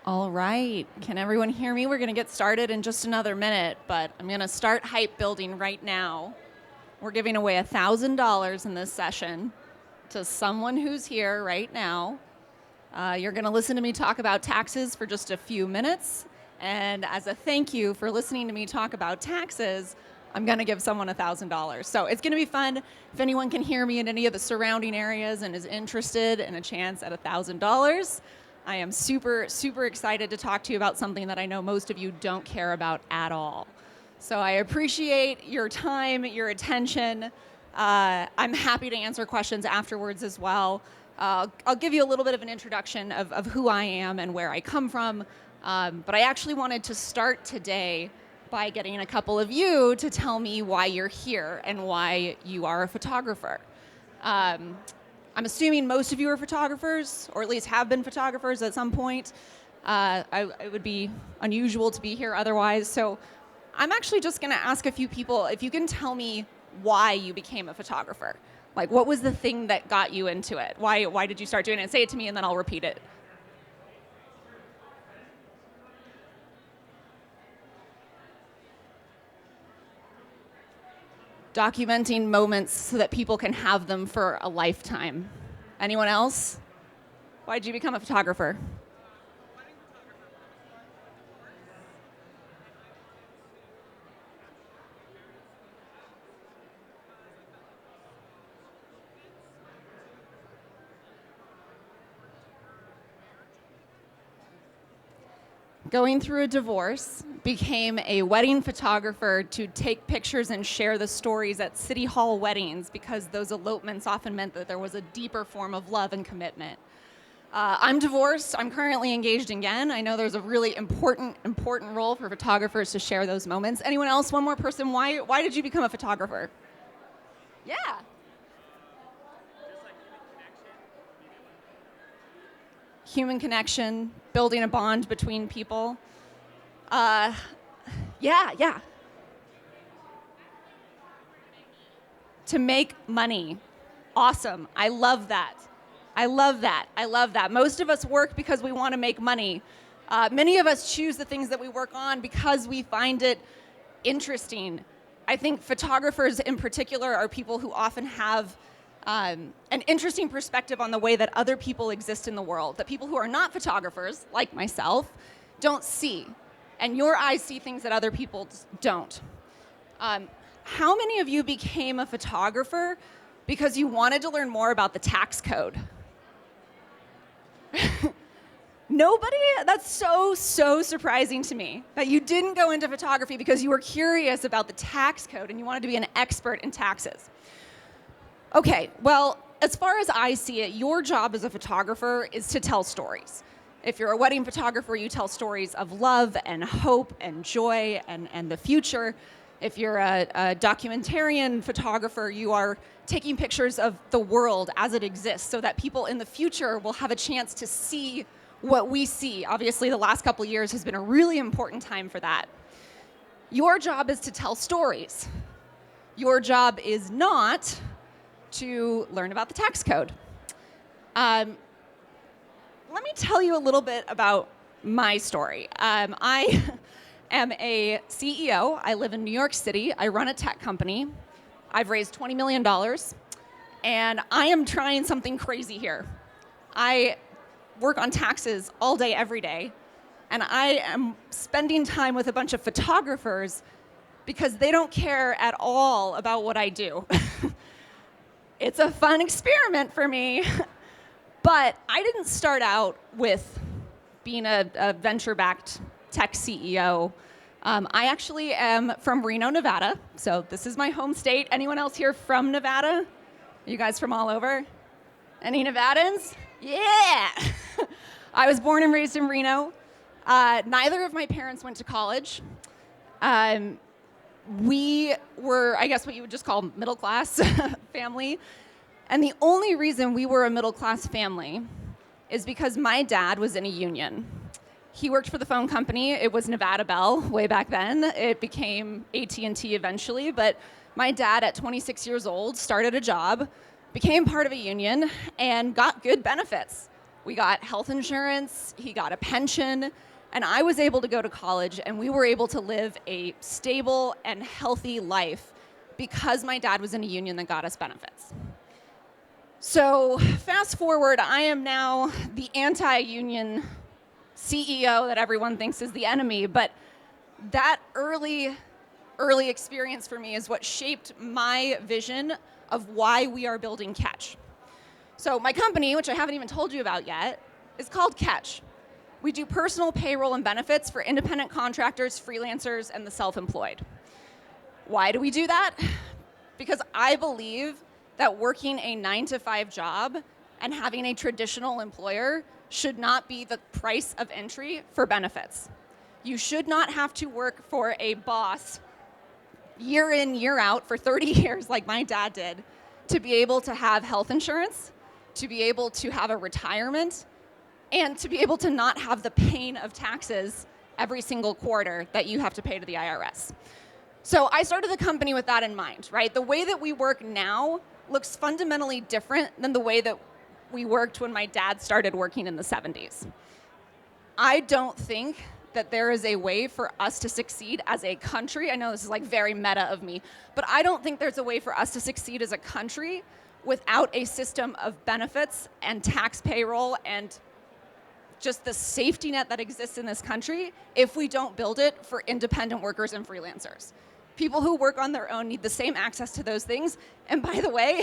All right. Can everyone hear me? We're going to get started in just another minute, but I'm going to start hype building right now. We're giving away $1,000 in this session to someone who's here right now. You're going to listen to me talk about taxes for just a few minutes. And as a thank you for listening to me talk about taxes, I'm going to give someone $1,000. So it's going to be fun. If anyone can hear me in any of the surrounding areas and is interested in a chance at $1,000, I am super, super excited to talk to you about something that I know most of you don't care about at all. So I appreciate your time, your attention. I'm happy to answer questions afterwards as well. I'll give you a little bit of an introduction of who I am and where I come from. But I actually wanted to start today by getting a couple of you to tell me why you're here and why you are a photographer. I'm assuming most of you are photographers, or at least have been photographers at some point. It would be unusual to be here otherwise. So I'm actually just going to ask a few people if you can tell me why you became a photographer. Like, what was the thing that got you into it? Why did you start doing it? Say it to me, and then I'll repeat it. Documenting moments so that people can have them for a lifetime. Anyone else? Why did you become a photographer? Going through a divorce, became a wedding photographer to take pictures and share the stories at City Hall weddings because those elopements often meant that there was a deeper form of love and commitment. I'm divorced. I'm currently engaged again. I know there's a really important role for photographers to share those moments. Anyone else? One more person. Why did you become a photographer? Yeah. Human connection, building a bond between people. Yeah. To make money. Awesome. I love that. Most of us work because we want to make money. Many of us choose the things that we work on because we find it interesting. I think photographers in particular are people who often have an interesting perspective on the way that other people exist in the world, that people who are not photographers, like myself, don't see. And your eyes see things that other people don't. How many of you became a photographer because you wanted to learn more about the tax code? Nobody? That's so surprising to me that you didn't go into photography because you were curious about the tax code and you wanted to be an expert in taxes. Okay, well, as far as I see it, your job as a photographer is to tell stories. If you're a wedding photographer, you tell stories of love and hope and joy and the future. If you're a documentarian photographer, you are taking pictures of the world as it exists so that people in the future will have a chance to see what we see. Obviously, the last couple of years has been a really important time for that. Your job is to tell stories. Your job is not to learn about the tax code. Let me tell you a little bit about my story. I am a CEO. I live in New York City. I run a tech company. I've raised $20 million, and I am trying something crazy here. I work on taxes all day, every day, and I am spending time with a bunch of photographers because they don't care at all about what I do. It's a fun experiment for me, but I didn't start out with being a venture-backed tech CEO. I actually am from Reno, Nevada, so this is my home state. Anyone else here from Nevada? You guys from all over? Any Nevadans? Yeah! I was born and raised in Reno. Neither of my parents went to college. We were, I guess, what you would just call middle-class family. And the only reason we were a middle-class family is because my dad was in a union. He worked for the phone company. It was Nevada Bell way back then. It became AT&T eventually. But my dad, at 26 years old, started a job, became part of a union, and got good benefits. We got health insurance, he got a pension, and I was able to go to college, and we were able to live a stable and healthy life because my dad was in a union that got us benefits. So fast forward, I am now the anti-union CEO that everyone thinks is the enemy, but that early experience for me is what shaped my vision of why we are building Catch. So my company, which I haven't even told you about yet, is called Catch. We do personal payroll and benefits for independent contractors, freelancers, and the self-employed. Why do we do that? Because I believe that working a 9-to-5 job and having a traditional employer should not be the price of entry for benefits. You should not have to work for a boss year in, year out for 30 years like my dad did to be able to have health insurance, to be able to have a retirement, and to be able to not have the pain of taxes every single quarter that you have to pay to the IRS. So I started the company with that in mind, right? The way that we work now looks fundamentally different than the way that we worked when my dad started working in the 70s. I don't think that there is a way for us to succeed as a country. I know this is like very meta of me, but I don't think there's a way for us to succeed as a country without a system of benefits and tax payroll and just the safety net that exists in this country if we don't build it for independent workers and freelancers. People who work on their own need the same access to those things. And by the way,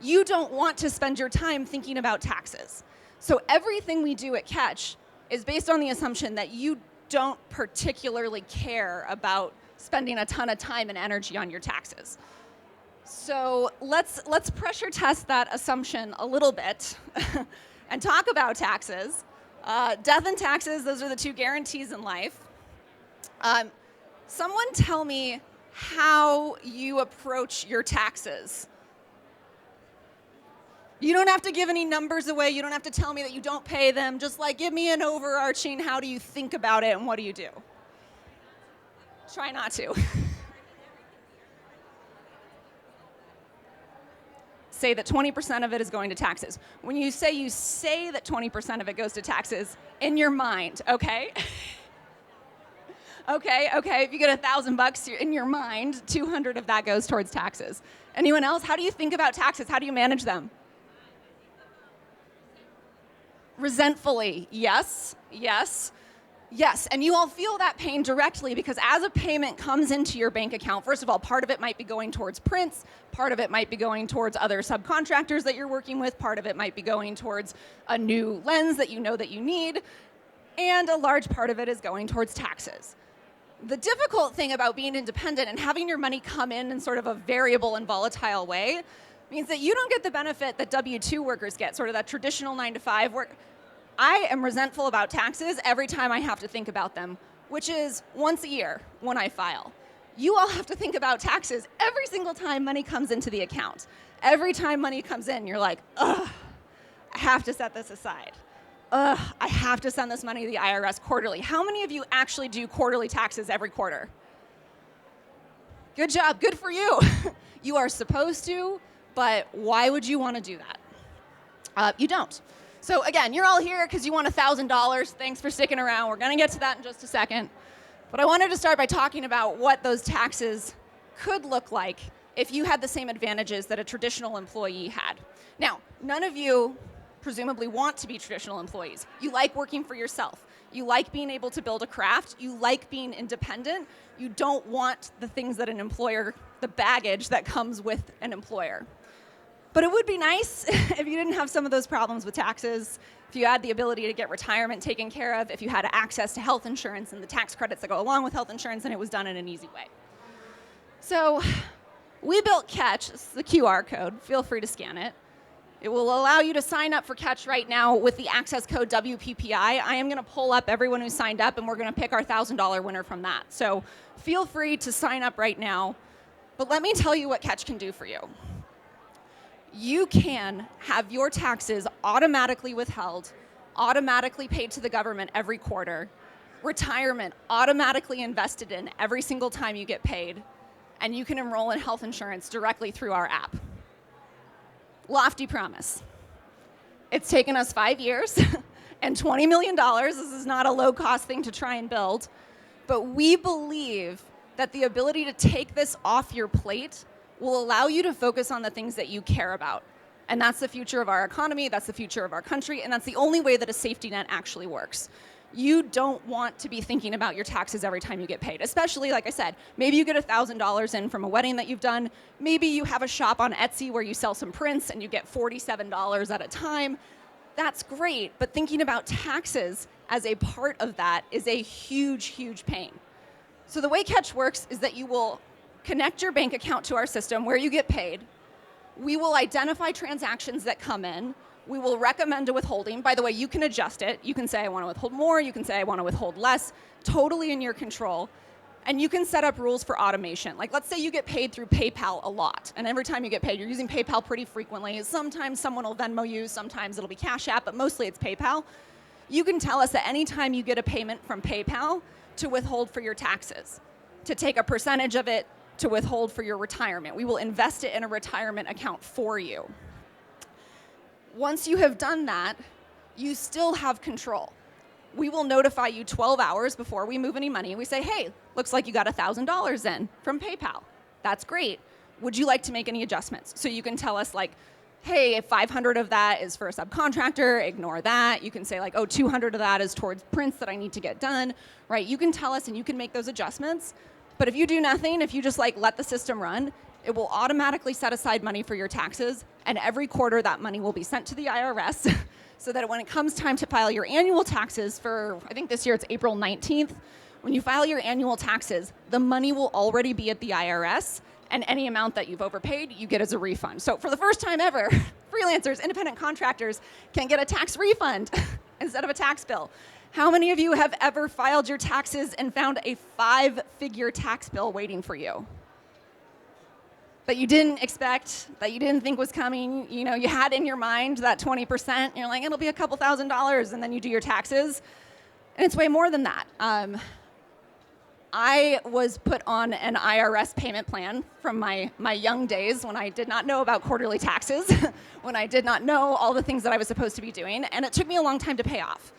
you don't want to spend your time thinking about taxes. So everything we do at Catch is based on the assumption that you don't particularly care about spending a ton of time and energy on your taxes. So let's pressure test that assumption a little bit and talk about taxes. Death and taxes, those are the two guarantees in life. Someone tell me how you approach your taxes. You don't have to give any numbers away. You don't have to tell me that you don't pay them. Just like give me an overarching, how do you think about it and what do you do? Try not to. Say that 20% of it is going to taxes. When you say that 20% of it goes to taxes in your mind, okay? Okay, if you get $1,000 in your mind, 200 of that goes towards taxes. Anyone else? How do you think about taxes? How do you manage them? Resentfully, yes. And you all feel that pain directly because as a payment comes into your bank account, first of all, part of it might be going towards prints, part of it might be going towards other subcontractors that you're working with, part of it might be going towards a new lens that you know that you need, and a large part of it is going towards taxes. The difficult thing about being independent and having your money come in sort of a variable and volatile way means that you don't get the benefit that W-2 workers get, sort of that traditional 9-to-5 work. I am resentful about taxes every time I have to think about them, which is once a year when I file. You all have to think about taxes every single time money comes into the account. Every time money comes in, you're like, ugh, I have to set this aside. Ugh, I have to send this money to the IRS quarterly. How many of you actually do quarterly taxes every quarter? Good job, good for you. You are supposed to, but why would you want to do that? You don't. So again, you're all here because you want $1,000. Thanks for sticking around. We're going to get to that in just a second. But I wanted to start by talking about what those taxes could look like if you had the same advantages that a traditional employee had. Now, none of you presumably want to be traditional employees. You like working for yourself. You like being able to build a craft. You like being independent. You don't want the things that an employer, the baggage that comes with an employer. But it would be nice if you didn't have some of those problems with taxes, if you had the ability to get retirement taken care of, if you had access to health insurance and the tax credits that go along with health insurance, and it was done in an easy way. So we built Catch. This is the QR code. Feel free to scan it. It will allow you to sign up for Catch right now with the access code WPPI. I am going to pull up everyone who signed up, and we're going to pick our $1,000 winner from that. So feel free to sign up right now. But let me tell you what Catch can do for you. You can have your taxes automatically withheld, automatically paid to the government every quarter, retirement automatically invested in every single time you get paid, and you can enroll in health insurance directly through our app. Lofty promise. It's taken us 5 years and $20 million. This is not a low-cost thing to try and build. But we believe that the ability to take this off your plate will allow you to focus on the things that you care about. And that's the future of our economy, that's the future of our country, and that's the only way that a safety net actually works. You don't want to be thinking about your taxes every time you get paid, especially, like I said, maybe you get $1,000 in from a wedding that you've done. Maybe you have a shop on Etsy where you sell some prints and you get $47 at a time. That's great, but thinking about taxes as a part of that is a huge, huge pain. So the way Catch works is that you will connect your bank account to our system where you get paid. We will identify transactions that come in. We will recommend a withholding. By the way, you can adjust it. You can say, I want to withhold more. You can say, I want to withhold less. Totally in your control. And you can set up rules for automation. Like, let's say you get paid through PayPal a lot. And every time you get paid, you're using PayPal pretty frequently. Sometimes someone will Venmo you. Sometimes it'll be Cash App. But mostly it's PayPal. You can tell us that anytime you get a payment from PayPal to withhold for your taxes, to take a percentage of it to withhold for your retirement. We will invest it in a retirement account for you. Once you have done that, you still have control. We will notify you 12 hours before we move any money. We say, hey, looks like you got $1,000 in from PayPal. That's great. Would you like to make any adjustments? So you can tell us like, hey, if 500 of that is for a subcontractor, ignore that. You can say like, oh, 200 of that is towards prints that I need to get done, right? You can tell us and you can make those adjustments. But if you do nothing, if you just like let the system run, it will automatically set aside money for your taxes, and every quarter that money will be sent to the IRS so that when it comes time to file your annual taxes for, I think this year it's April 19th, when you file your annual taxes, the money will already be at the IRS, and any amount that you've overpaid, you get as a refund. So for the first time ever, freelancers, independent contractors can get a tax refund instead of a tax bill. How many of you have ever filed your taxes and found a 5-figure tax bill waiting for you? That you didn't expect, that you didn't think was coming, you know, you had in your mind that 20%, and you're like, it'll be a couple $1,000s, and then you do your taxes, and it's way more than that. I was put on an IRS payment plan from my young days when I did not know about quarterly taxes, when I did not know all the things that I was supposed to be doing, and it took me a long time to pay off.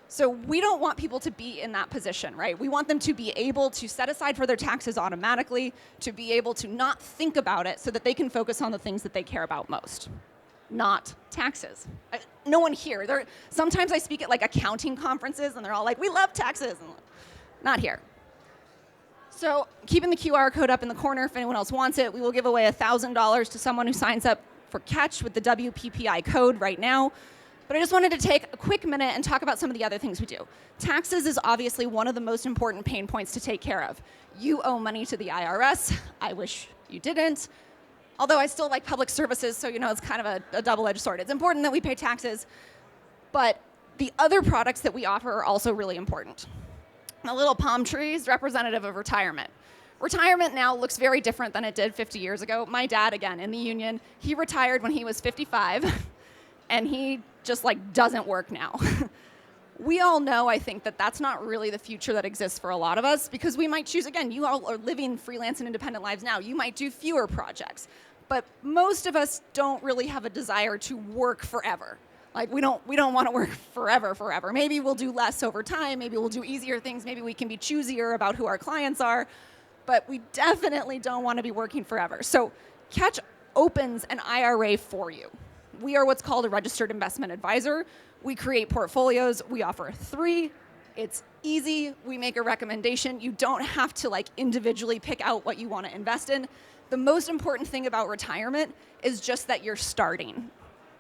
So we don't want people to be in that position, right? We want them to be able to set aside for their taxes automatically, to be able to not think about it so that they can focus on the things that they care about most, not taxes. No one here. Sometimes I speak at like accounting conferences and they're all like, we love taxes. Not here. So keeping the QR code up in the corner if anyone else wants it, we will give away $1,000 to someone who signs up for Catch with the WPPI code right now. But I just wanted to take a quick minute and talk about some of the other things we do. Taxes is obviously one of the most important pain points to take care of. You owe money to the IRS. I wish you didn't. Although I still like public services, so you know it's kind of a double-edged sword. It's important that we pay taxes, but the other products that we offer are also really important. The little palm tree is representative of retirement. Retirement now looks very different than it did 50 years ago. My dad, again, in the union, he retired when he was 55, and he just like doesn't work now. We all know, I think, that that's not really the future that exists for a lot of us because we might choose, again, you all are living freelance and independent lives now. You might do fewer projects, but most of us don't really have a desire to work forever. Like we don't want to work forever. Maybe we'll do less over time. Maybe we'll do easier things. Maybe we can be choosier about who our clients are, but we definitely don't want to be working forever. So Catch opens an IRA for you. We are what's called a registered investment advisor. We create portfolios. We offer 3. It's easy. We make a recommendation. You don't have to like individually pick out what you want to invest in. The most important thing about retirement is just that you're starting.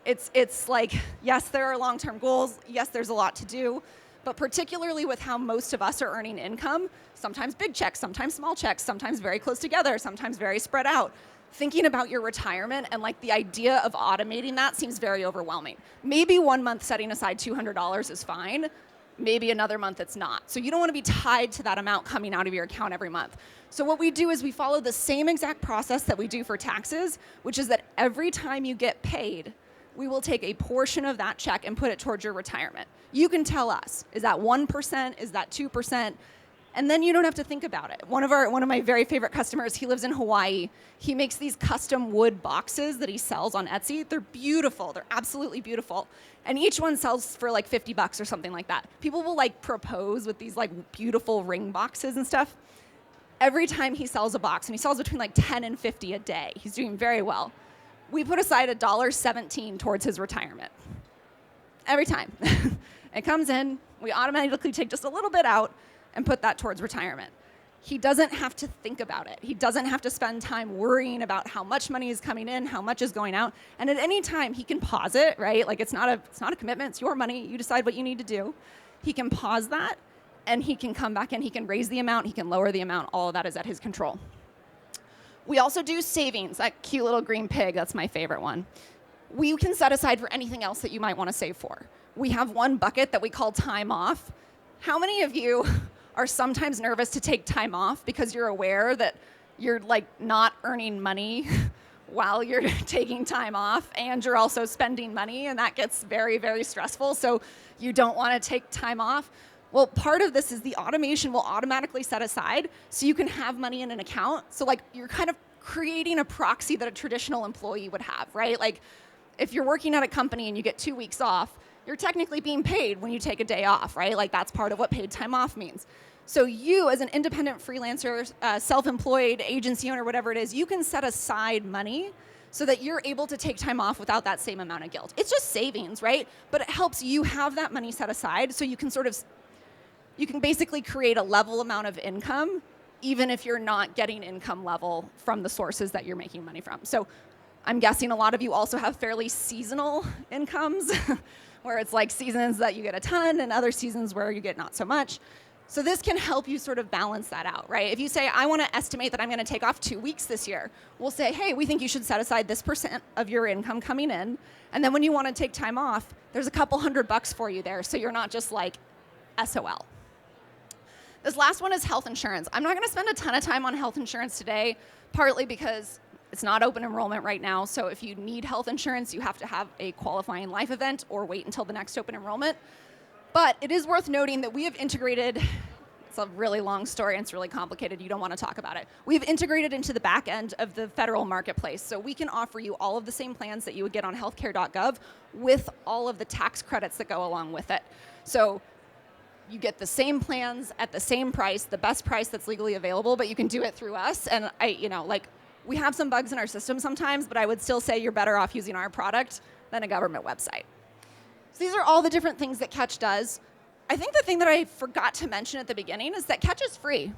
It's like, yes, there are long-term goals. Yes, there's a lot to do. But particularly with how most of us are earning income, sometimes big checks, sometimes small checks, sometimes very close together, sometimes very spread out. Thinking about your retirement and like the idea of automating that seems very overwhelming. Maybe one month setting aside $200 is fine. Maybe another month it's not. So you don't want to be tied to that amount coming out of your account every month. So what we do is we follow the same exact process that we do for taxes, which is that every time you get paid, we will take a portion of that check and put it towards your retirement. You can tell us, is that 1%? Is that 2%? And then you don't have to think about it. One of my very favorite customers, he lives in Hawaii. He makes these custom wood boxes that he sells on Etsy. They're beautiful. They're absolutely beautiful. And each one sells for like $50 or something like that. People will like propose with these like beautiful ring boxes and stuff. Every time he sells a box, and he sells between like 10 and 50 a day, he's doing very well. We put aside $1.17 towards his retirement. Every time. It comes in, we automatically take just a little bit out and put that towards retirement. He doesn't have to think about it. He doesn't have to spend time worrying about how much money is coming in, how much is going out. And at any time, he can pause it, right? Like it's not a commitment, it's your money. You decide what you need to do. He can pause that, and he can come back in. He can raise the amount, he can lower the amount. All of that is at his control. We also do savings. That cute little green pig, that's my favorite one. We can set aside for anything else that you might want to save for. We have one bucket that we call time off. How many of you are sometimes nervous to take time off because you're aware that you're like not earning money while you're taking time off, and you're also spending money, and that gets very, very stressful, so you don't want to take time off? Well, part of this is the automation will automatically set aside so you can have money in an account. So like you're kind of creating a proxy that a traditional employee would have, right? Like if you're working at a company and you get 2 weeks off, you're technically being paid when you take a day off, right? Like that's part of what paid time off means. So you, as an independent freelancer, self-employed, agency owner, whatever it is, you can set aside money so that you're able to take time off without that same amount of guilt. It's just savings, right? But it helps you have that money set aside so you can you can basically create a level amount of income even if you're not getting income level from the sources that you're making money from. So I'm guessing a lot of you also have fairly seasonal incomes where it's like seasons that you get a ton and other seasons where you get not so much. So this can help you sort of balance that out, right? If you say, I want to estimate that I'm going to take off 2 weeks this year, we'll say, hey, we think you should set aside this % of your income coming in. And then when you want to take time off, there's a couple $100 for you there. So you're not just like SOL. This last one is health insurance. I'm not going to spend a ton of time on health insurance today, partly because it's not open enrollment right now. So if you need health insurance, you have to have a qualifying life event or wait until the next open enrollment. But it is worth noting that we have integrated, it's a really long story and it's really complicated, you don't want to talk about it. We've integrated into the back end of the federal marketplace, so we can offer you all of the same plans that you would get on healthcare.gov with all of the tax credits that go along with it. So you get the same plans at the same price, the best price that's legally available, but you can do it through us. And we have some bugs in our system sometimes, but I would still say you're better off using our product than a government website. So these are all the different things that Catch does. I think the thing that I forgot to mention at the beginning is that Catch is free.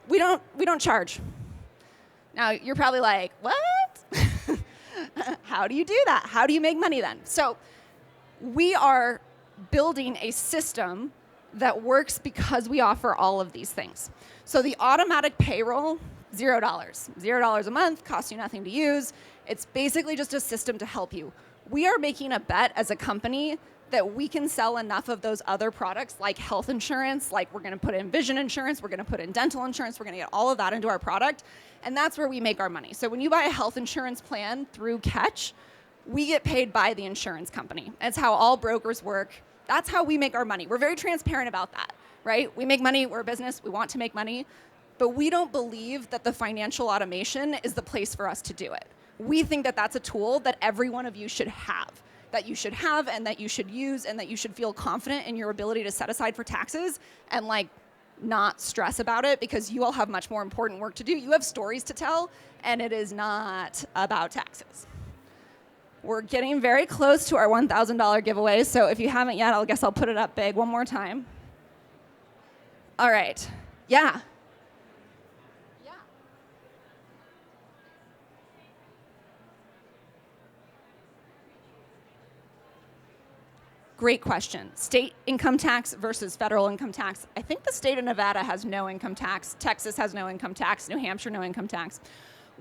We don't charge. Now you're probably like, what? How do you do that? How do you make money then? So we are building a system that works because we offer all of these things. So the automatic payroll, $0. $0 a month, costs you nothing to use. It's basically just a system to help you. We are making a bet as a company that we can sell enough of those other products like health insurance, like we're going to put in vision insurance, we're going to put in dental insurance, we're going to get all of that into our product, and that's where we make our money. So when you buy a health insurance plan through Catch, we get paid by the insurance company. It's how all brokers work. That's how we make our money. We're very transparent about that, right? We make money, we're a business, we want to make money, but we don't believe that the financial automation is the place for us to do it. We think that that's a tool that every one of you should have and that you should use and that you should feel confident in your ability to set aside for taxes and not stress about it because you all have much more important work to do. You have stories to tell and it is not about taxes. We're getting very close to our $1,000 giveaway, so if you haven't yet, I guess I'll put it up big one more time. All right. Yeah. Great question. State income tax versus federal income tax. I think the state of Nevada has no income tax. Texas has no income tax. New Hampshire, no income tax.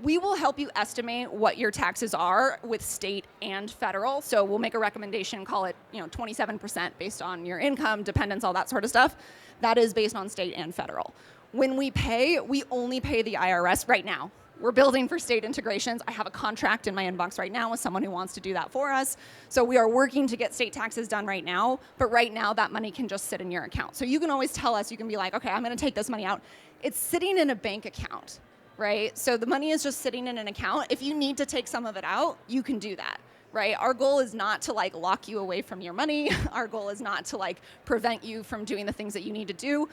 We will help you estimate what your taxes are with state and federal. So we'll make a recommendation, call it 27% based on your income, dependents, all that sort of stuff. That is based on state and federal. When we pay, we only pay the IRS right now. We're building for state integrations. I have a contract in my inbox right now with someone who wants to do that for us. So we are working to get state taxes done right now, but right now that money can just sit in your account. So you can always tell us, you can be like, okay, I'm gonna take this money out. It's sitting in a bank account, right? So the money is just sitting in an account. If you need to take some of it out, you can do that, right? Our goal is not to like lock you away from your money. Our goal is not to like prevent you from doing the things that you need to do.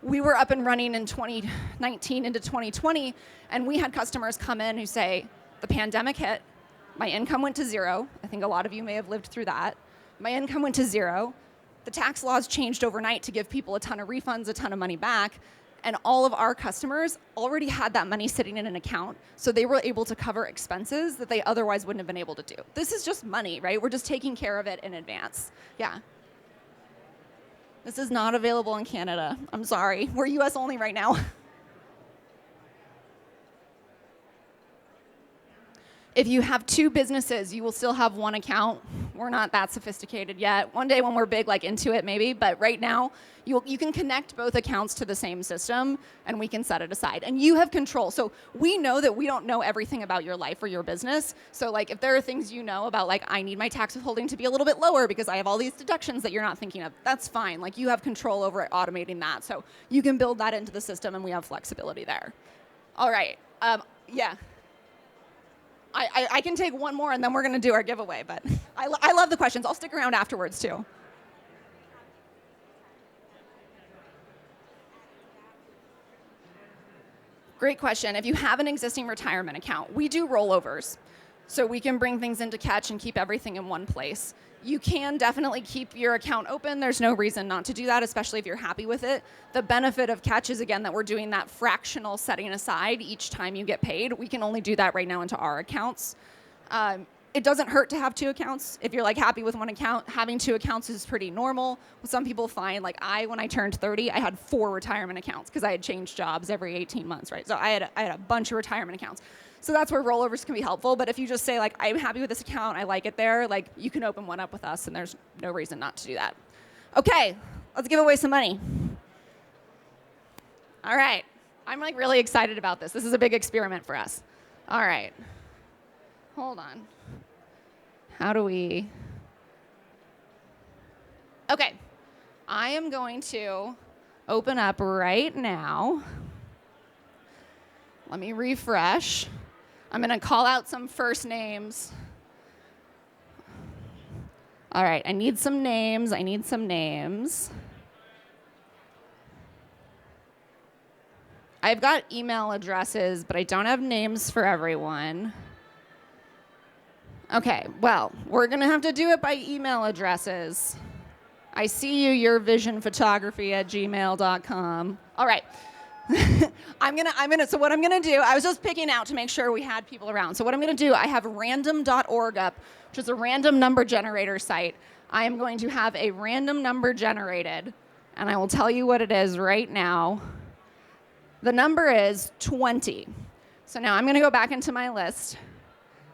We were up and running in 2019 into 2020, and we had customers come in who say, the pandemic hit, my income went to zero. I think a lot of you may have lived through that. My income went to zero. The tax laws changed overnight to give people a ton of refunds, a ton of money back, and all of our customers already had that money sitting in an account, so they were able to cover expenses that they otherwise wouldn't have been able to do. This is just money, right? We're just taking care of it in advance. Yeah. This is not available in Canada. I'm sorry. We're US only right now. If you have two businesses, you will still have one account. We're not that sophisticated yet. One day when we're big, like into it maybe, but right now, you can connect both accounts to the same system and we can set it aside. And you have control. So we know that we don't know everything about your life or your business. So like if there are things you know about like, I need my tax withholding to be a little bit lower because I have all these deductions that you're not thinking of, that's fine. Like you have control over automating that. So you can build that into the system and we have flexibility there. All right, yeah. I can take one more and then we're gonna do our giveaway, but I love the questions. I'll stick around afterwards too. Great question. If you have an existing retirement account, we do rollovers. So we can bring things into Catch and keep everything in one place. You can definitely keep your account open. There's no reason not to do that, especially if you're happy with it. The benefit of Catch is, again, that we're doing that fractional setting aside each time you get paid. We can only do that right now into our accounts. It doesn't hurt to have two accounts. If you're like happy with one account, having two accounts is pretty normal. Some people find, like when I turned 30, I had 4 retirement accounts because I had changed jobs every 18 months, right? So I had a bunch of retirement accounts. So that's where rollovers can be helpful. But if you just say like, I'm happy with this account, I like it there, like you can open one up with us and there's no reason not to do that. Okay, let's give away some money. All right, I'm like really excited about this. This is a big experiment for us. All right, hold on. How do we? Okay, I am going to open up right now. Let me refresh. I'm gonna call out some first names. All right, I need some names. I've got email addresses, but I don't have names for everyone. Okay, well, we're gonna have to do it by email addresses. I see you, yourvisionphotography@gmail.com. All right. So what I'm gonna do, I was just picking out to make sure we had people around. So what I'm gonna do, I have random.org up, which is a random number generator site. I am going to have a random number generated, and I will tell you what it is right now. The number is 20. So now I'm gonna go back into my list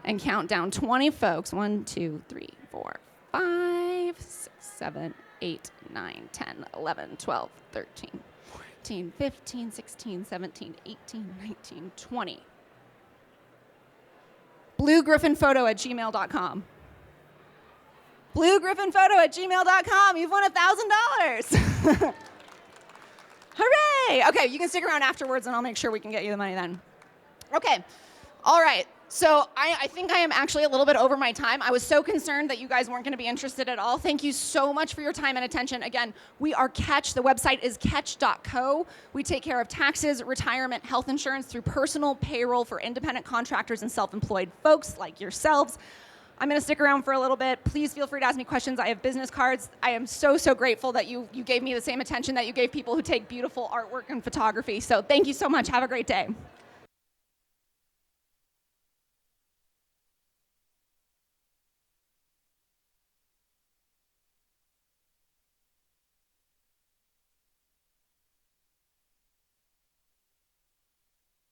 and count down 20 folks. 1, 2, 3, 4, 5, 6, 7, 8, 9, 10, 11, 12, 13, 14, 15, 16, 17, 18, 19, 20. bluegriffinphoto@gmail.com. bluegriffinphoto@gmail.com. You've won $1,000. Hooray! Okay, you can stick around afterwards and I'll make sure we can get you the money then. Okay, all right. So I think I am actually a little bit over my time. I was so concerned that you guys weren't going to be interested at all. Thank you so much for your time and attention. Again, we are Catch. The website is catch.co. We take care of taxes, retirement, health insurance through personal payroll for independent contractors and self-employed folks like yourselves. I'm going to stick around for a little bit. Please feel free to ask me questions. I have business cards. I am so, so grateful that you gave me the same attention that you gave people who take beautiful artwork and photography. So thank you so much. Have a great day.